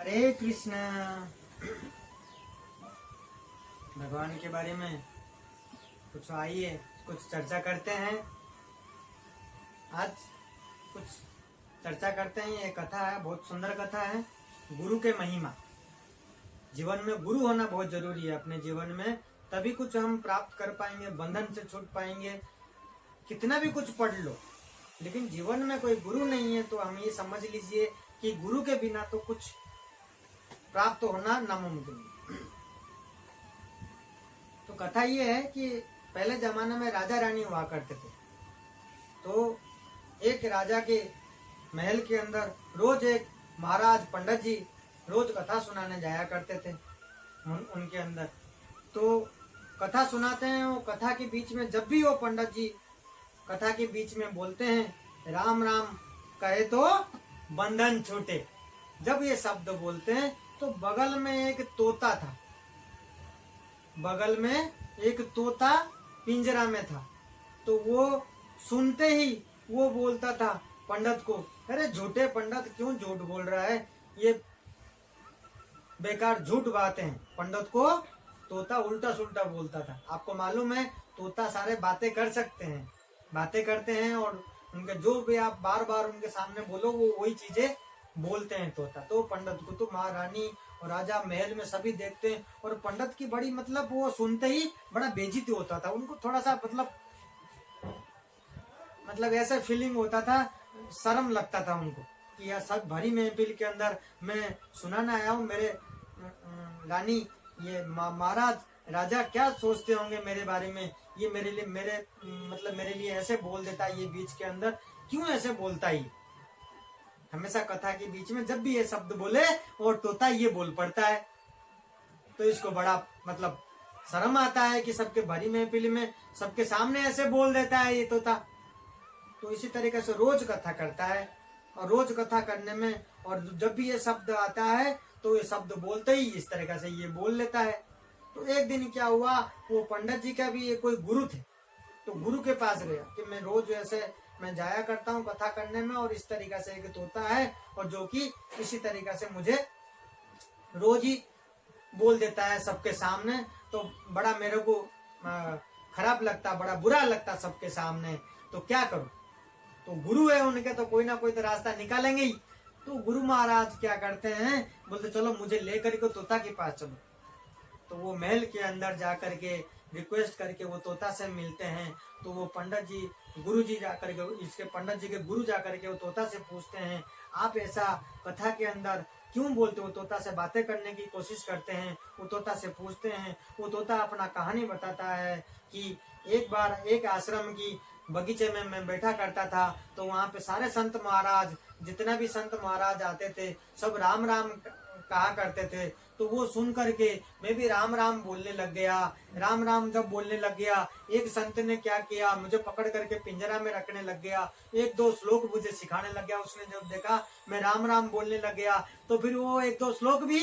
हरे कृष्णा। भगवान के बारे में कुछ आइए कुछ चर्चा करते हैं। आज कुछ चर्चा करते हैं। ये कथा है, बहुत सुंदर कथा है। गुरु के महिमा। जीवन में गुरु होना बहुत जरूरी है अपने जीवन में, तभी कुछ हम प्राप्त कर पाएंगे, बंधन से छूट पाएंगे। कितना भी कुछ पढ़ लो, लेकिन जीवन में कोई गुरु नहीं है तो हम ये समझ लीजिए कि गुरु के बिना तो कुछ प्राप्त होना नामुमकिन है। तो कथा ये है कि पहले जमाने में राजा रानी हुआ करते थे। तो एक राजा के महल के अंदर रोज एक महाराज पंडित जी रोज कथा सुनाने जाया करते थे उनके अंदर। तो कथा सुनाते हैं, वो कथा के बीच में जब भी वो पंडित जी कथा के बीच में बोलते हैं राम राम कहे तो बंधन छूटे, जब ये शब्द बोलते हैं तो बगल में एक तोता था। बगल में एक तोता पिंजरा में था। तो वो सुनते ही वो बोलता था पंडित को, अरे झूठे पंडित क्यों झूठ बोल रहा है, ये बेकार झूठ बातें हैं। पंडित को तोता उल्टा सुल्टा बोलता था। आपको मालूम है तोता सारे बातें कर सकते हैं, बातें करते हैं और उनके जो भी आप बार बार उनके सामने बोलो वो वही चीजें बोलते हैं तोता। तो पंडित को तो महारानी और राजा महल में सभी देखते हैं और पंडित की बड़ी मतलब वो सुनते ही बड़ा बेइज्जती होता था। उनको थोड़ा सा मतलब ऐसा फीलिंग होता था, शर्म लगता था उनको कि यार सब भरी महफिल के अंदर मैं सुनाना आया हूँ, मेरे रानी ये महाराज राजा क्या सोचते होंगे मेरे बारे में, ये मेरे लिए ऐसे बोल देता है, ये बीच के अंदर क्यों ऐसे बोलता है। हमेशा कथा के बीच में जब भी ये शब्द बोले और तोता ये बोल पड़ता है, तो इसको बड़ा मतलब शर्म आता है कि सबके भरी महफिल में सबके सामने ऐसे बोल देता है ये तोता। तो इसी तरीके से रोज कथा करता है और रोज कथा करने में और जब भी ये शब्द आता है तो ये शब्द बोलते ही इस तरीके से ये बोल लेता है। तो एक दिन क्या हुआ, वो पंडित जी का भी कोई गुरु थे, तो गुरु के पास गया कि मैं रोज ऐसे मैं जाया करता हूँ कथा करने में और इस तरीका से एक तोता है और जो कि इसी तरीका से मुझे रोज ही बोल देता है सबके सामने, तो बड़ा मेरे को खराब लगता, बड़ा बुरा लगता सबके सामने, तो क्या करूं। तो गुरु है उनके, तो कोई ना कोई तो रास्ता निकालेंगे ही। तो गुरु महाराज क्या करते हैं, बोलते चलो मुझे लेकर के तोता के पास चलो। तो वो महल के अंदर जा करके रिक्वेस्ट करके वो तोता से मिलते हैं। तो वो पंडित जी गुरु जी जाकर के इसके पंडित जी के गुरु जाकर के वो तोता से पूछते हैं आप ऐसा कथा के अंदर क्यों बोलते हो। तोता से बातें करने की कोशिश करते हैं। वो तोता से पूछते हैं, वो तोता अपना कहानी बताता है कि एक बार एक आश्रम की बगीचे में मैं बैठा करता था, तो वहाँ पे सारे संत महाराज जितना भी संत महाराज आते थे सब राम राम कहा करते थे। तो वो सुन करके मैं भी राम राम बोलने लग गया। राम राम जब बोलने लग गया, एक संत ने क्या किया, मुझे पकड़ करके पिंजरा में रखने लग गया, एक दो श्लोक मुझे सिखाने लग गया। उसने जब देखा मैं राम राम बोलने लग गया तो फिर वो एक दो श्लोक भी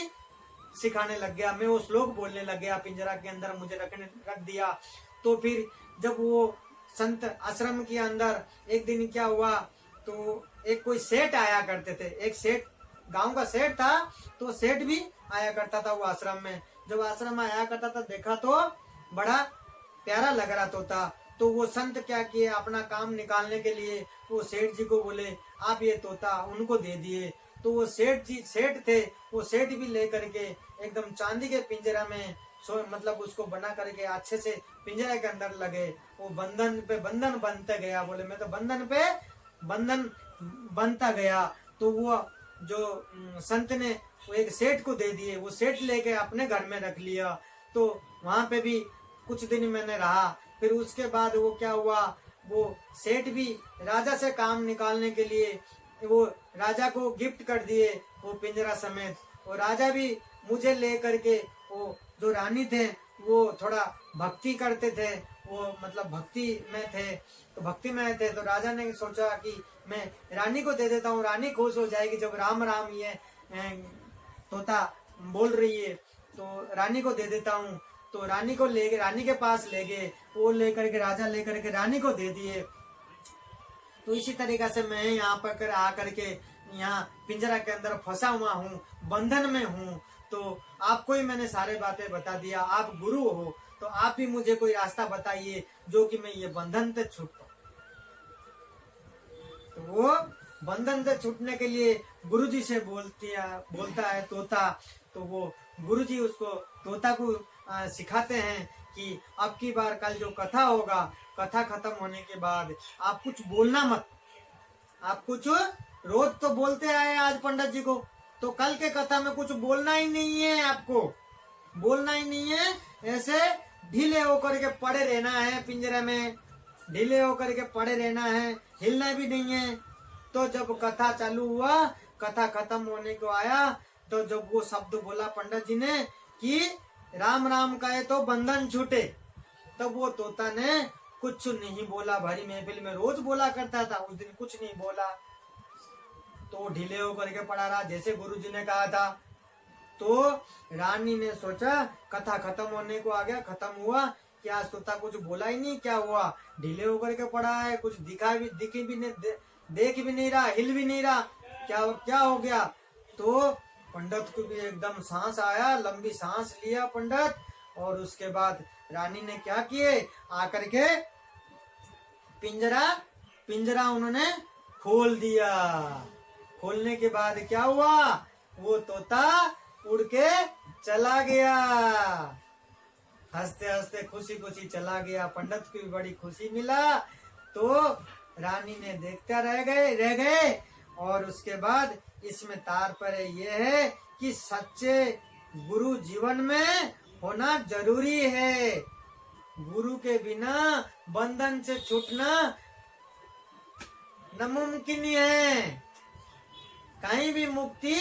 सिखाने लग गया। मैं वो श्लोक बोलने लग गया, पिंजरा के अंदर मुझे रख दिया। तो फिर जब वो संत आश्रम के अंदर एक दिन क्या हुआ, तो एक कोई सेठ आया करते थे, एक सेठ गांव का सेठ था, तो सेठ भी आया करता था वो आश्रम में। जब आश्रम में आया करता था देखा तो बड़ा प्यारा लग रहा तोता। तो वो संत क्या किए, अपना काम निकालने के लिए वो सेठ जी को बोले आप ये तोता उनको दे दिए। तो वो सेठ थे, वो सेठ भी लेकर के एकदम चांदी के पिंजरा में मतलब उसको बना करके अच्छे से पिंजरे के अंदर लगे। वो बंधन पे बंधन बनते गया, बोले मैं तो बंधन पे बंधन बनता गया। तो वो जो संत ने वो एक सेठ को दे दिए, वो सेठ लेके अपने घर में रख लिया। तो वहां पे भी कुछ दिन मैंने रहा। फिर उसके बाद वो क्या हुआ, वो सेठ भी राजा से काम निकालने के लिए वो राजा को गिफ्ट कर दिए वो पिंजरा समेत। और राजा भी मुझे ले करके, वो जो रानी थे वो थोड़ा भक्ति करते थे, वो मतलब भक्ति में थे, तो भक्ति में थे। तो राजा ने सोचा कि मैं रानी को दे देता हूँ, रानी खुश हो जाएगी जब राम राम ये तोता बोल रही है, तो रानी को दे देता हूँ। तो रानी को ले गए, रानी के पास ले गए, वो लेकर के राजा लेकर के रानी को दे दिए। तो इसी तरीका से मैं यहाँ पर आकर के यहाँ पिंजरा के अंदर फंसा हुआ हूँ, बंधन में हूँ, तो आपको ही मैंने सारे बातें बता दिया। आप गुरु हो तो आप ही मुझे कोई रास्ता बताइए जो कि मैं ये बंधन से छूट पाऊं। तो वो बंधन से छूटने के लिए गुरुजी से बोलता है तोता। तो वो गुरुजी उसको तोता को सिखाते हैं कि अब की बार कल जो कथा होगा, कथा खत्म होने के बाद आप कुछ बोलना मत। आप कुछ रोज तो बोलते आए आज पंडित जी को, तो कल के कथा में कुछ बोलना ही नहीं है, आपको बोलना ही नहीं है। ऐसे ढीले होकर के पड़े रहना है, पिंजरे में ढीले होकर के पड़े रहना है, हिलना भी नहीं है। तो जब कथा चालू हुआ, कथा खत्म होने को आया, तो जब वो शब्द बोला पंडित जी ने कि राम राम कहे तो बंधन छूटे, तब वो तोता ने कुछ नहीं बोला। भरी महफिल में रोज बोला करता था, उस दिन कुछ नहीं बोला। तो ढीले होकर के पड़ा रहा जैसे गुरुजी ने कहा था। तो रानी ने सोचा कथा खत्म होने को आ गया, खत्म हुआ, क्या तोता कुछ बोला ही नहीं, क्या हुआ, ढीले होकर के पड़ा है, कुछ दिख भी नहीं, देख भी नहीं रहा, हिल भी नहीं रहा, क्या हो गया। तो पंडित को भी एकदम सांस आया, लंबी सांस लिया पंडित, और उसके बाद रानी ने क्या किए, आकर के पिंजरा उन्होंने खोल दिया। खोलने के बाद क्या हुआ, वो तोता उड़ के चला गया, हंसते हंसते खुशी खुशी चला गया। पंडित को भी बड़ी खुशी मिला। तो रानी ने देखता रह गए। और उसके बाद इसमें तार पर ये है कि सच्चे गुरु जीवन में होना जरूरी है। गुरु के बिना बंधन से छूटना नामुमकिन है, कहीं भी मुक्ति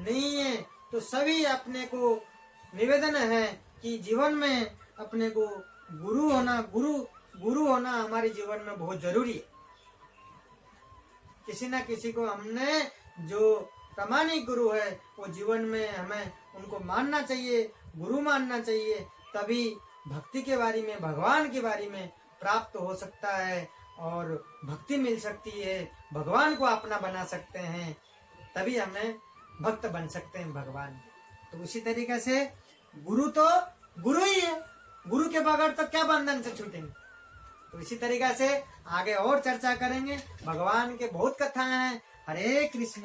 नहीं है। तो सभी अपने को निवेदन है कि जीवन में अपने को गुरु होना हमारे जीवन में बहुत जरूरी है। किसी ना किसी को हमने जो प्रामाणिक गुरु है वो जीवन में हमें उनको मानना चाहिए, गुरु मानना चाहिए, तभी भक्ति के बारे में, भगवान के बारे में प्राप्त हो सकता है और भक्ति मिल सकती है, भगवान को अपना बना सकते हैं, तभी हमें भक्त बन सकते हैं भगवान के। तो उसी तरीके से गुरु तो गुरु ही है, गुरु के बगैर तो क्या बंधन से छूटेंगे। तो इसी तरीके से आगे और चर्चा करेंगे। भगवान के बहुत कथाएं हैं। हरे कृष्ण।